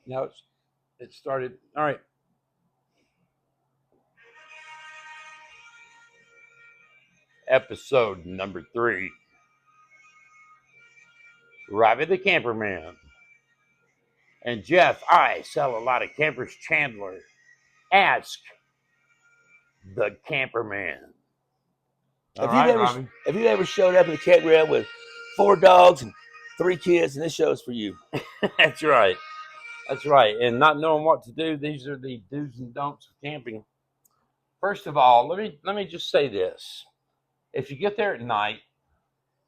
Now it started. All right. Episode number 3. Robbie the Camperman. And Jeff, I sell a lot of campers. Chandler. Ask the Camperman. All right, Robbie. Have you ever showed up at the campground with 4 dogs and 3 kids, and this show's for you? That's right. That's right. And not knowing what to do, these are the do's and don'ts of camping. First of all, let me just say this. If you get there at night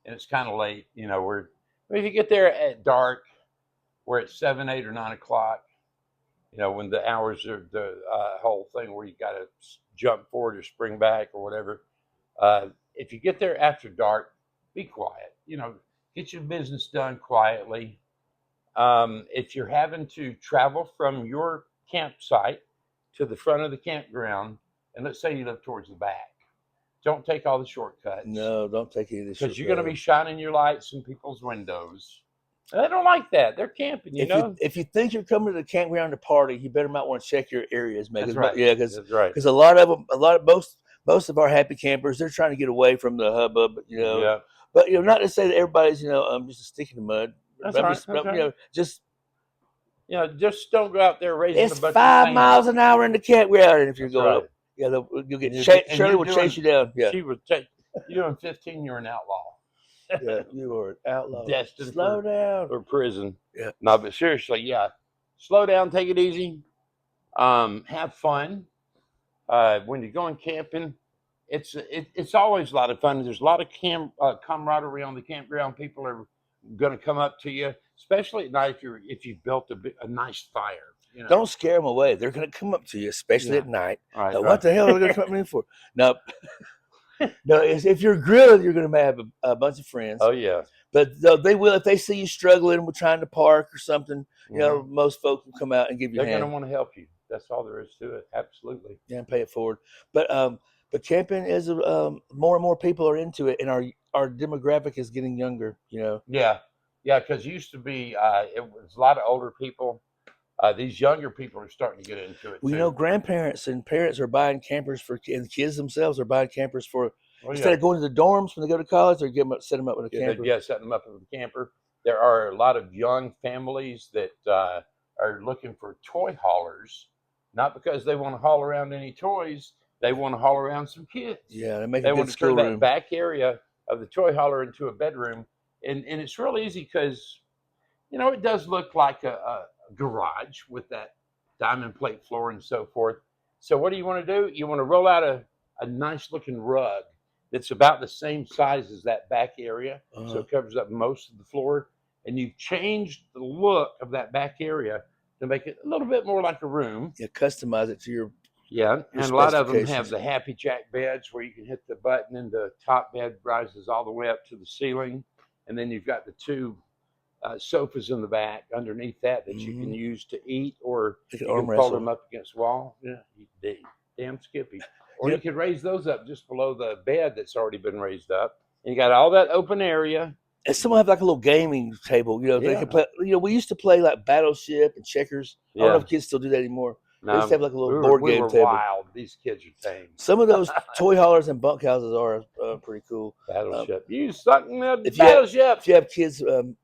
and it's kind of late, if you get there at dark, where it's 7, 8, or 9 o'clock, when the hours are the whole thing where you got to jump forward or spring back or whatever. If you get there after dark, be quiet. Get your business done quietly. If you're having to travel from your campsite to the front of the campground, and let's say you live towards the back, don't take all the shortcuts. No, don't take any of this. Because you're going to be shining your lights in people's windows. And they don't like that. They're camping, If you think you're coming to the campground to party, you better might want to check your areas, man. That's right. Yeah, That's right. Because a lot of them, most of our happy campers, they're trying to get away from the hubbub, Yeah. But not to say that everybody's just a stick in the mud. That's right. Just just don't go out there raising a bunch of 5 sand. miles an hour in the campground, and if you're That's going right. up, you'll get And Shirley will chase you down. Yeah, She would take you doing 15. You're an outlaw. yeah, you are an outlaw. Destined Slow down. or prison. Yeah. No, but seriously, yeah. Slow down, take it easy. Have fun. When you're going camping, it's always a lot of fun. There's a lot of camaraderie on the campground. People are going to come up to you, especially at night if you've built a nice fire. Don't scare them away. They're going to come up to you, especially at night. Right, now, what the hell are they going to come in for? No, if you're grilling, you're going to have a bunch of friends. Oh yeah. But they will, if they see you struggling with trying to park or something, most folks will come out and give you a hand. They're going to want to help you. That's all there is to it. Absolutely. Yeah, and pay it forward. But camping is more and more people are into it, and our demographic is getting younger. Yeah, because it used to be it was a lot of older people. These younger people are starting to get into it. Well, grandparents and parents are buying campers and the kids themselves are buying campers for instead of going to the dorms when they go to college, they're set them up with a camper. Yeah, setting them up with a camper. There are a lot of young families that are looking for toy haulers, not because they want to haul around any toys. They want to haul around some kids. Yeah, they want to turn that back area of the toy hauler into a bedroom, and it's real easy because it does look like a garage with that diamond plate floor and so forth. So what do you want to do? You want to roll out a nice looking rug that's about the same size as that back area, so it covers up most of the floor, and you've changed the look of that back area to make it a little bit more like a room. Yeah, customize it to your and a lot of them have the Happy Jack beds where you can hit the button and the top bed rises all the way up to the ceiling, and then you've got the 2 sofas in the back underneath that you can use to eat, or you can fold them up against the wall. Yeah, damn Skippy. Or you could raise those up just below the bed that's already been raised up, and you got all that open area. And some have like a little gaming table. They can play. We used to play like Battleship and checkers. I don't know if kids still do that anymore. They used to have like a little board game table. Wild. These kids are tame. Some of those toy haulers and bunkhouses are pretty cool. Battleship. You suck in the Battleship. If you have kids, and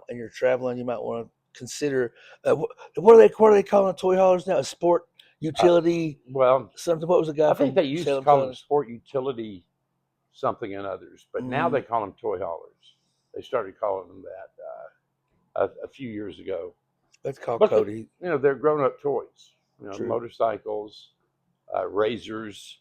you're traveling, you might want to consider what are they calling toy haulers now? A sport utility. Something. What was the guy? I think they used to call them sport utility something and others, but now they call them toy haulers. They started calling them that a few years ago. That's called Cody. They're grown-up toys. Motorcycles, razors.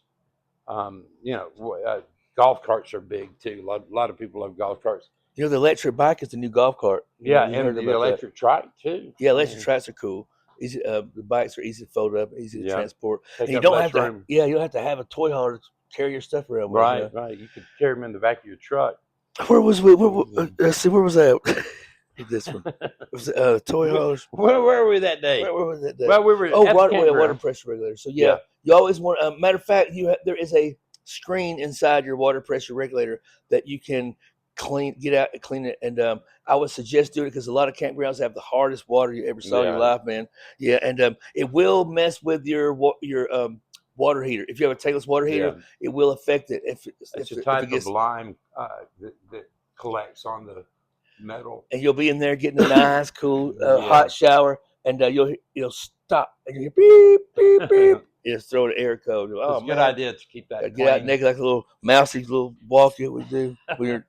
Golf carts are big too. A lot of people love golf carts. The electric bike is the new golf cart. And the electric trike too. Yeah, electric trikes are cool. Easy. The bikes are easy to fold up, easy to transport. And you don't have to. Yeah, you don't have to have a toy hauler to carry your stuff around. Right. You could carry them in the back of your truck. Where was we? Let's see. Where was that? This one. It was toy haulers. Where were we that day? Where was that day? Well, we were water pressure regulator. So you always want. Matter of fact, there is a screen inside your water pressure regulator that you can get out and clean it. And I would suggest doing it because a lot of campgrounds have the hardest water you ever saw in your life, man. Yeah, and it will mess with your water heater. If you have a tankless water heater, it will affect it. It's a type of lime that collects on the metal, and you'll be in there getting a nice, cool, hot shower, and you'll stop and you hear beep beep beep. Just throw the air code. It's a good idea to keep that. Get out naked like a little mousy little walk that we do. We're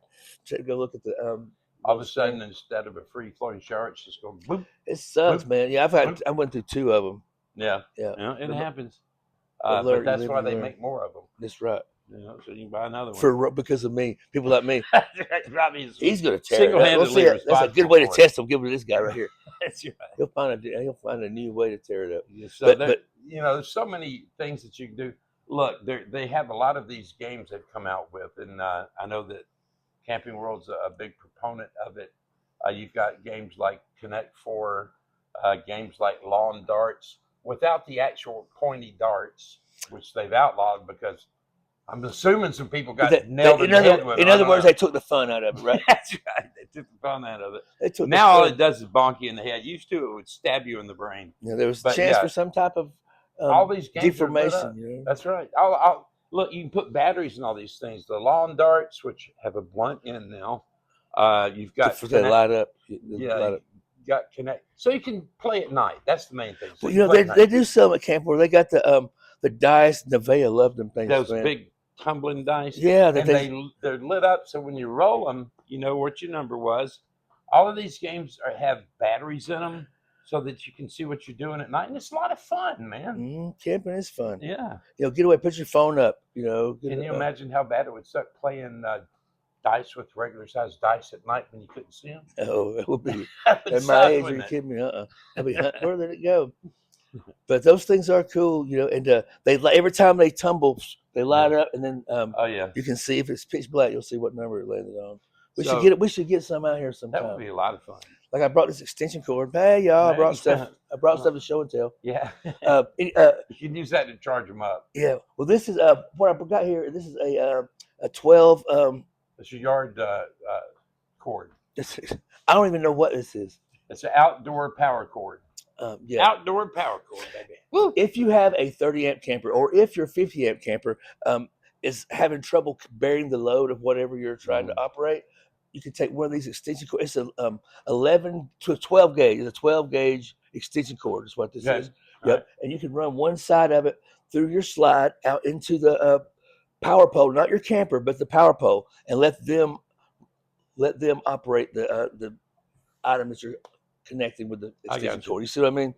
to go look at the all of a sudden, instead of a free flowing shower, it's just going boop. It sucks, man. Yeah, I went through 2 of them. Yeah, it happens. But that's why they make more of them. That's right. So you can buy another one because of me. People like me. He's going to tear single-handedly it up. That's a good way to test him. Give it to this guy right here. That's right. He'll find a new way to tear it up. Yeah, so but there's so many things that you can do. Look, they have a lot of these games they've come out with, and I know that Camping World's a big proponent of it. You've got games like Connect Four, games like Lawn Darts, without the actual pointy darts, which they've outlawed because I'm assuming some people got nailed in the head with it. In other words, they took the fun out of it, right? That's right. They took the fun out of it. Now all it does is bonk you in the head. Used to, it would stab you in the brain. Yeah, there was a chance for some type of all these games deformation. That's right. Look, you can put batteries in all these things. The lawn darts, which have a blunt end now. You've got they light up. You got Connect, so you can play at night. That's the main thing. So well, they do some at Camp where they got the dice. Nevaeh loved them things. Those big tumbling dice. Yeah, and they're lit up, so when you roll them, you know what your number was. All of these games have batteries in them, so that you can see what you're doing at night, and it's a lot of fun, man. Camping is fun. Yeah, get away, put your phone up. Can you imagine how bad it would suck playing dice with regular sized dice at night when you couldn't see them? Oh, it would be. At my age, are you kidding me? I'd be where did it go? But those things are cool, and they every time they tumble, they light up, and then you can see if it's pitch black, you'll see what number it landed on. We should get some out here sometime. That would be a lot of fun. Like I brought this extension cord. Hey y'all, I brought stuff to show and tell. Yeah. You can use that to charge them up. Yeah. Well, this is what I got here. This is a 12. It's a yard cord. I don't even know what this is. It's an outdoor power cord. Outdoor power cord, baby. Woo. If you have a 30 amp camper, or if your 50 amp camper is having trouble bearing the load of whatever you're trying to operate, you can take one of these extension cords. It's a 11 to a 12 gauge. It's a 12 gauge extension cord is what this is. Yep. Right. And you can run one side of it through your slide out into the power pole, not your camper, but the power pole, and let them operate the item that you're connecting with the extension cord. You see what I mean?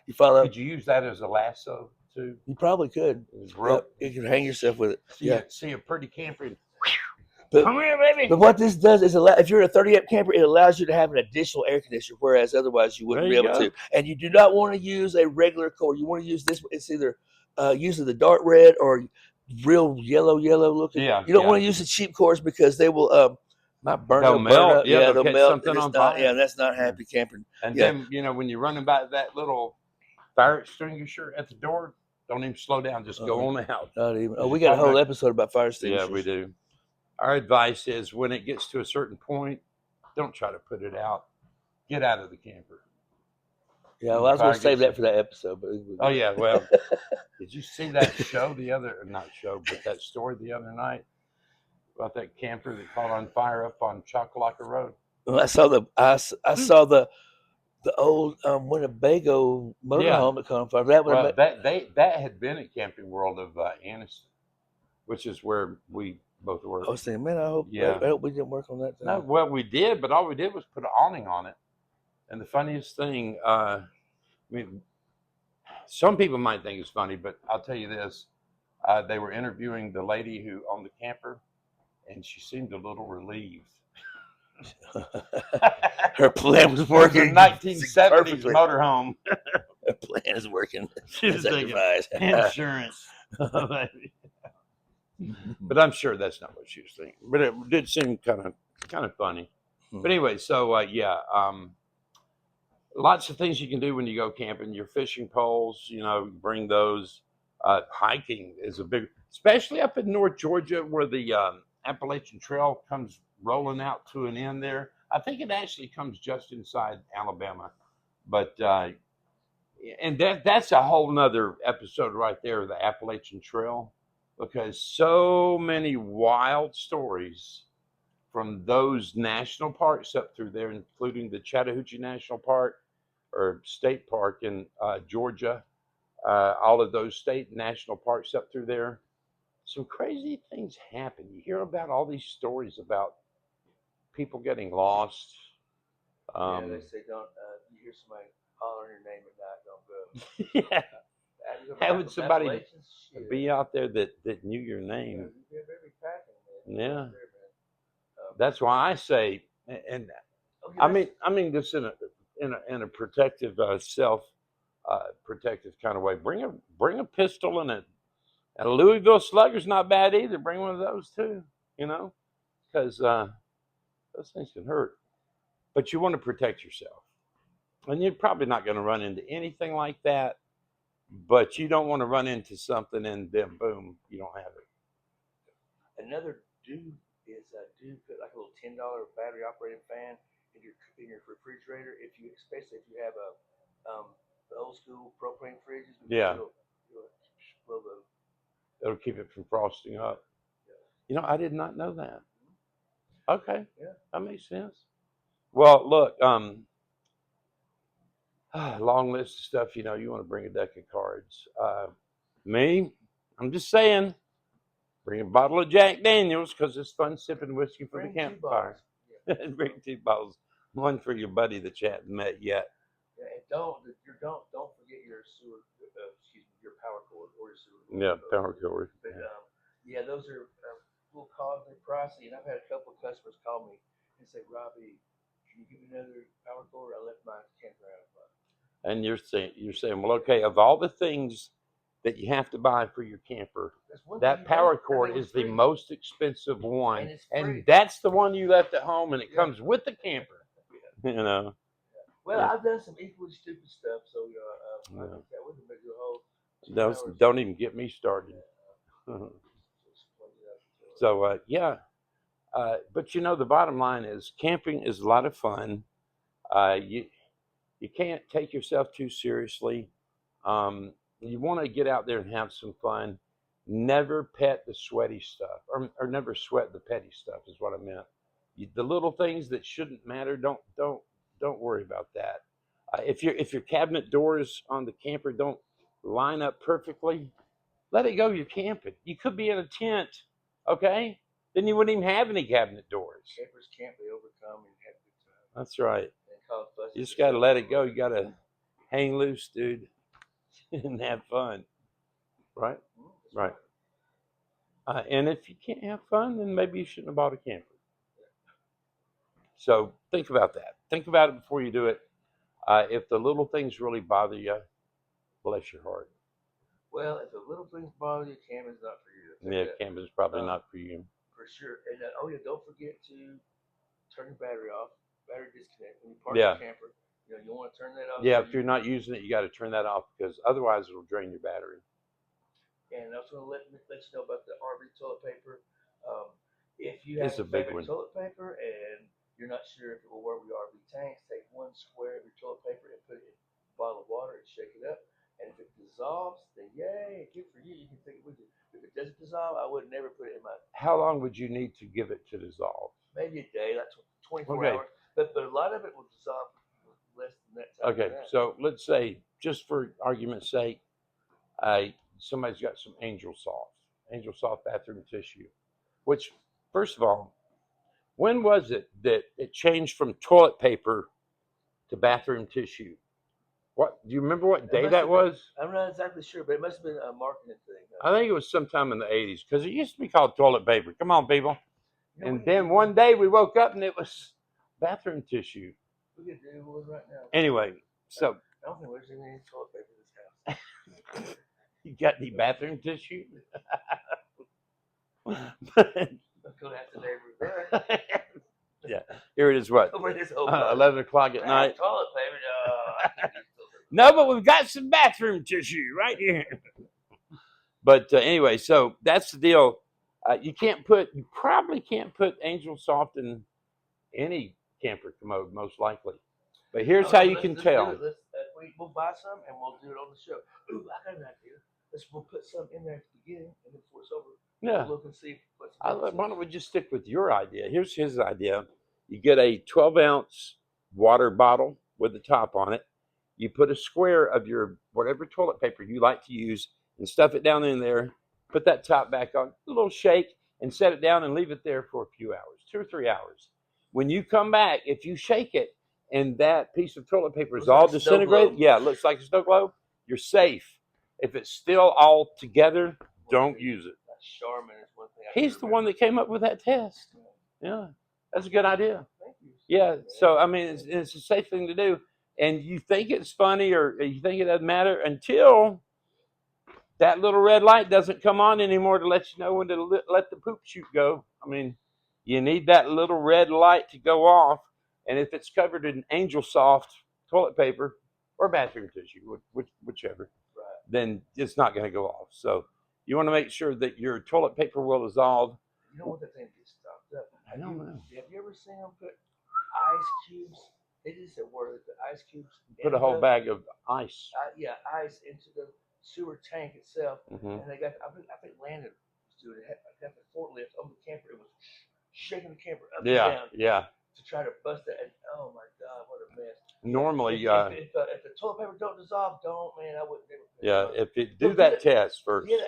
You follow? Could you use that as a lasso too? You probably could. You can hang yourself with it. See a pretty camper. Come here, baby. But what this does is if you're a 30 amp camper, it allows you to have an additional air conditioner, whereas otherwise you wouldn't be able to. And you do not want to use a regular cord. You want to use this. It's either using the dark red or real yellow looking. Yeah. You don't want to use the cheap cords because they will not burn. They'll melt. Yeah, they'll melt. Something on fire. Yeah, that's not happy camping. And then when you're running by that little fire extinguisher at the door, don't even slow down. Just go on out. Not even. Oh, we got a whole episode about fire extinguishers. Yeah, we do. Our advice is when it gets to a certain point, don't try to put it out. Get out of the camper. Yeah, well, I was going to save that for that episode. But oh, yeah. Well, did you see that that story the other night about that camper that caught on fire up on Chocolaca Road? Well, I saw the old Winnebago motorhome that caught on fire. That had been at Camping World of Anniston, which is where we both worked. I was thinking, man, I hope we didn't work on that thing. No, well, we did, but all we did was put an awning on it. And the funniest thing, some people might think it's funny, but I'll tell you this. They were interviewing the lady who owned the camper, and she seemed a little relieved. Her plan was working. 1970s motorhome. Her plan is working. She was thinking insurance. But I'm sure that's not what she was thinking. But it did seem kind of funny. But anyway, so lots of things you can do when you go camping. Your fishing poles, bring those. Hiking is a big, especially up in North Georgia where the Appalachian Trail comes rolling out to an end there. I think it actually comes just inside Alabama, but and that's a whole nother episode right there, the Appalachian Trail, because so many wild stories from those national parks up through there, including the Chattahoochee National Park or State Park in Georgia, all of those state national parks up through there. Some crazy things happen. You hear about all these stories about people getting lost. Yeah, they say don't. You hear somebody hollering your name at night, don't go. Yeah, having somebody Appalachians, shit. be out there that knew your Yeah, name. you better be packing, man. Yeah, There, man. that's why I say, and Okay, I mean this in a protective self protective kind of way. Bring a pistol and a Louisville Slugger's not bad either. Bring one of those too, because those things can hurt. But you want to protect yourself, and you're probably not going to run into anything like that. But you don't want to run into something and then boom, you don't have it. Another dude put like a little $10 battery operated fan in your refrigerator. Especially if you have the old school propane fridges, Yeah. it'll blow the. It'll keep it from frosting up. Yeah. I did not know that. Okay. Yeah. That makes sense. Well, look, long list of stuff. You want to bring a deck of cards. Me, I'm just saying, bring a bottle of Jack Daniels because it's fun sipping whiskey for the campfire. Bring 2 bottles. One for your buddy that you haven't met yet. Yeah, and don't forget your sewer. Your power cord or your sewer. Yeah, power cord. But yeah, those are little costly, pricey. And I've had a couple of customers call me and say, Robbie, can you give me another power cord? I left my campground. And you're saying, well, okay, of all the things that you have to buy for your camper, that power cord is the most expensive one, and that's the one you left at home, and it comes with the camper. Well, I've done some equally stupid stuff, so I think that would have been a whole. Don't even get me started. So but the bottom line is camping is a lot of fun. You can't take yourself too seriously. You want to get out there and have some fun. Never pet the sweaty stuff, or never sweat the petty stuff is what I meant. The little things that shouldn't matter, don't worry about that. If your cabinet doors on the camper don't line up perfectly, let it go. You're camping. You could be in a tent, okay? Then you wouldn't even have any cabinet doors. Campers can't be overcome and have a good time. That's right. You just got to let it go. You got to hang loose, dude, and have fun. Right? Right. And if you can't have fun, then maybe you shouldn't have bought a camper. So think about that. Think about it before you do it. If the little things really bother you, bless your heart. Well, if the little things bother you, camping's not for you. Yeah, camping's probably not for you. For sure. And don't forget to turn your battery off. Battery disconnect when you park your camper. You want to turn that off. Yeah, if you're not using it, you got to turn that off because otherwise it'll drain your battery. And I was going to let you know about the RV toilet paper. If you have a favorite toilet paper and you're not sure if it will work with your RV tanks, take 1 square of your toilet paper and put it in a bottle of water and shake it up. And if it dissolves, then yay, good for you. You can take it with you. If it doesn't dissolve, I would never put it in my. How long would you need to give it to dissolve? Maybe a day. That's 24 hours. But a lot of it will dissolve less than that time. Okay, so let's say, just for argument's sake, somebody's got some Angel Soft bathroom tissue, which, first of all, when was it that it changed from toilet paper to bathroom tissue? What do you remember? What day that was? I'm not exactly sure, but it must have been a marketing thing. I think it was sometime in the 80s because it used to be called toilet paper. Come on, people. And then one day we woke up and it was bathroom tissue. We could do one right now. Anyway, so. I don't think there's any toilet paper in this house. You got any bathroom tissue? I'm going to have to neighbor. Yeah, here it is. What? 11 o'clock at night. Toilet paper. No, but we've got some bathroom tissue right here. But anyway, so that's the deal. You probably can't put Angel Soft in any camper commode, most likely. But here's how you can tell. We'll buy some and we'll do it on the show. Ooh, I got an idea. We'll put some in there at the beginning, and then before it's over, Yeah. we'll look and see what's Why don't we just stick with your idea? Here's his idea. You get a 12-ounce water bottle with the top on it. You put a square of your whatever toilet paper you like to use and stuff it down in there. Put that top back on, a little shake, and set it down and leave it there for a few hours, 2 or 3 hours. When you come back, if you shake it and that piece of toilet paper is all disintegrated, yeah, it looks like a snow globe, you're safe. If it's still all together, don't use it. Sharman is one thing. He's the one that came up with that test. Yeah, that's a good idea. Yeah, so I mean, it's a safe thing to do, and you think it's funny or you think it doesn't matter until that little red light doesn't come on anymore to let you know when to let the poop chute go. I mean, you need that little red light to go off, and if it's covered in Angel Soft toilet paper or bathroom tissue, whichever, then it's not going to go off. So you want to make sure that your toilet paper will dissolve. You don't want that thing to get stopped up. I don't know. Have you ever seen them put ice cubes? They just said word the ice cubes. Put a whole bag of ice. Ice into the sewer tank itself, Mm-hmm. and they got. I think Landon was doing it. Got the forklift on the camper. It was shaking the camper up and down. Yeah. To try to bust it, and oh my God, what a mess! Normally, if the toilet paper don't dissolve, I wouldn't never. Yeah, if you do that test first. Get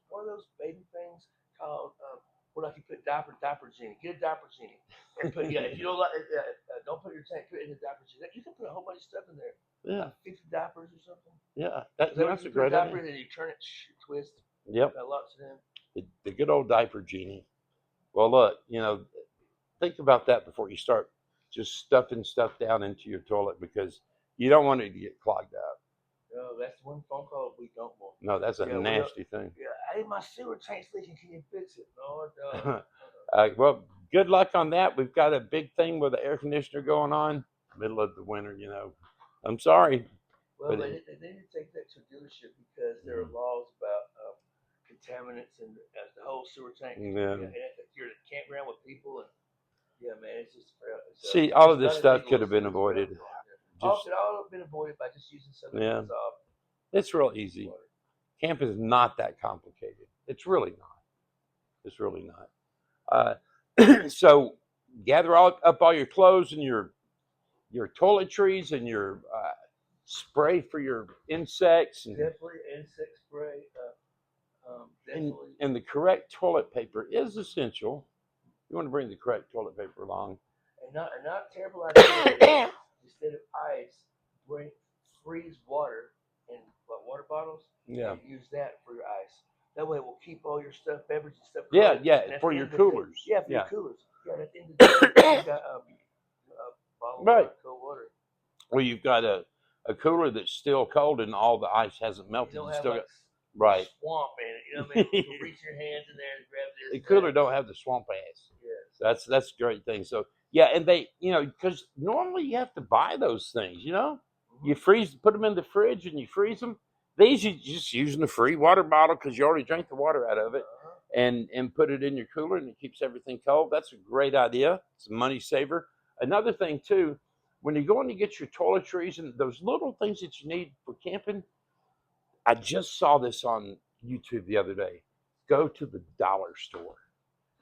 one of those baby things called where like you put diaper genie. Get a diaper genie and put if you don't like don't put your tank, put it in the diaper genie. You can put a whole bunch of stuff in there. Yeah, 50 diapers or something. Yeah, that's a great idea. And then you turn it, twist. Yep. Got lots of them. The good old diaper genie. Well, look, think about that before you start just stuffing stuff down into your toilet because you don't want it to get clogged up. No, that's one phone call we don't want. No, that's a nasty thing. Yeah, hey, my sewer tank's leaking. Can you fix it? No. Well, good luck on that. We've got a big thing with the air conditioner going on, middle of the winter. I'm sorry. Well, they need to take that to a dealership because there are laws about contaminants and the whole sewer tank. Yeah. And if you're at a campground with people, and yeah, man, it's just. See, all of this stuff could have been avoided. All could all have been avoided by just using something that's off. It's real easy. Camp is not that complicated. It's really not. So gather up all your clothes and your toiletries and your spray for your insects. And, definitely insect spray. Definitely. And the correct toilet paper is essential. You want to bring the correct toilet paper along. And not terrible idea. Instead of ice, freeze water in water bottles. Yeah. And use that for your ice. That way, it will keep all your stuff, beverage and stuff. Yeah, for your coolers. Yeah, for your coolers. Yeah, at the end of the day, you got bottled water, cold water. Well, you've got a cooler that's still cold and all the ice hasn't melted. You don't have still got swamp in it. You know what I mean? You can reach your hands in there and grab this. The cooler don't have the swamp ass. Yeah. So that's a great thing. So yeah, and they, because normally you have to buy those things. Mm-hmm. You put them in the fridge and you freeze them. These you just using the free water bottle because you already drank the water out of it, and put it in your cooler and it keeps everything cold. That's a great idea. It's a money saver. Another thing too, when you're going to get your toiletries and those little things that you need for camping, I just saw this on YouTube the other day. Go to the dollar store.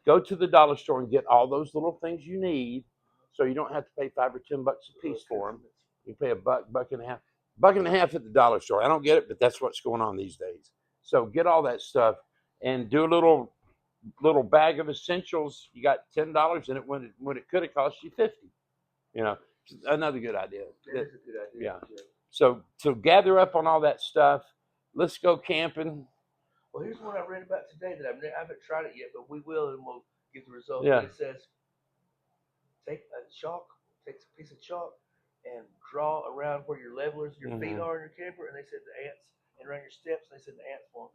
Go to the dollar store and get all those little things you need, so you don't have to pay $5 or $10 a piece for them. You pay $1.50. $1.50 at the dollar store. I don't get it, but that's what's going on these days. So get all that stuff and do a little bag of essentials. You got $10 in it when it could have cost you $50. Another good idea. That is a good idea. Yeah. So gather up on all that stuff. Let's go camping. Well, here's one I read about today that I haven't tried it yet, but we will, and we'll get the results. Yeah. It says take a piece of chalk, and draw around where your levelers, your feet are in your camper, and they said the ants, and around your steps, they said the ants won't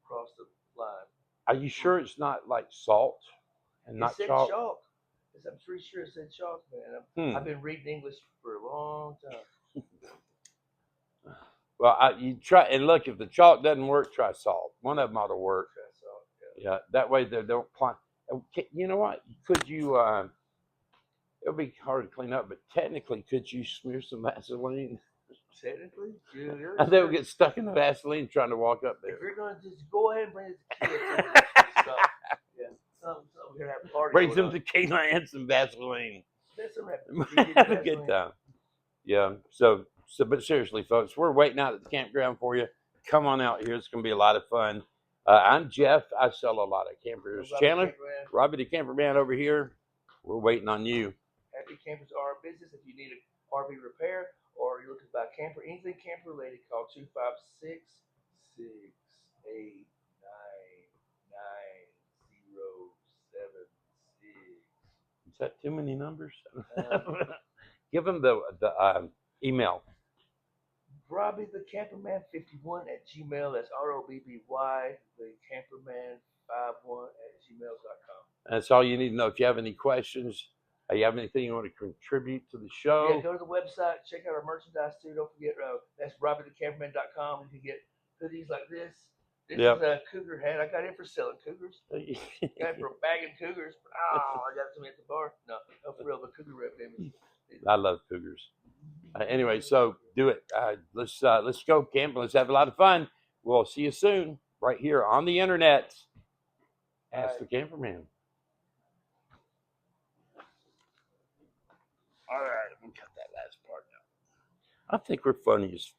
cross the line. Are you sure it's not like salt and not chalk? Chalk. I'm pretty sure it said chalk, man. I've been reading English for a long time. Well, you try and look. If the chalk doesn't work, try salt. One of them ought to work. Try salt. Yeah, that way they don't plant. You know what? Could you? It'll be hard to clean up, but technically, could you smear some Vaseline? Technically, yeah, And they would get stuck in the Vaseline trying to walk up there. if you're gonna just go ahead and bring it to kids, stuff. Yeah, some we're gonna have a party. Bring going some on. tequila and some Vaseline. That's some Have a good time. Yeah. So, but seriously, folks, we're waiting out at the campground for you. Come on out here. It's going to be a lot of fun. I'm Jeff. I sell a lot of campers. Chandler, Robbie the camperman over here. We're waiting on you. Happy Campers are our business. If you need a RV repair or you're looking to buy a camper, anything camper related, call 256-689-9076. Is that too many numbers? Give them the email. Robbie the Camperman 51 at Gmail. That's ROBBY the Camperman51 at gmail.com. That's all you need to know. If you have any questions, you have anything you want to contribute to the show, yeah, go to the website, check out our merchandise too. Don't forget, that's RobbieTheCamperman.com. You can get hoodies like this. This is a cougar hat. I got it for selling cougars. Got it for bagging cougars. I got some at the bar. No, for real, the cougar rep image. I love cougars. Anyway, so do it. Let's go camping. Let's have a lot of fun. We'll see you soon right here on the internet. Ask the Camperman. All right, I'm gonna cut that last part out. I think we're funny as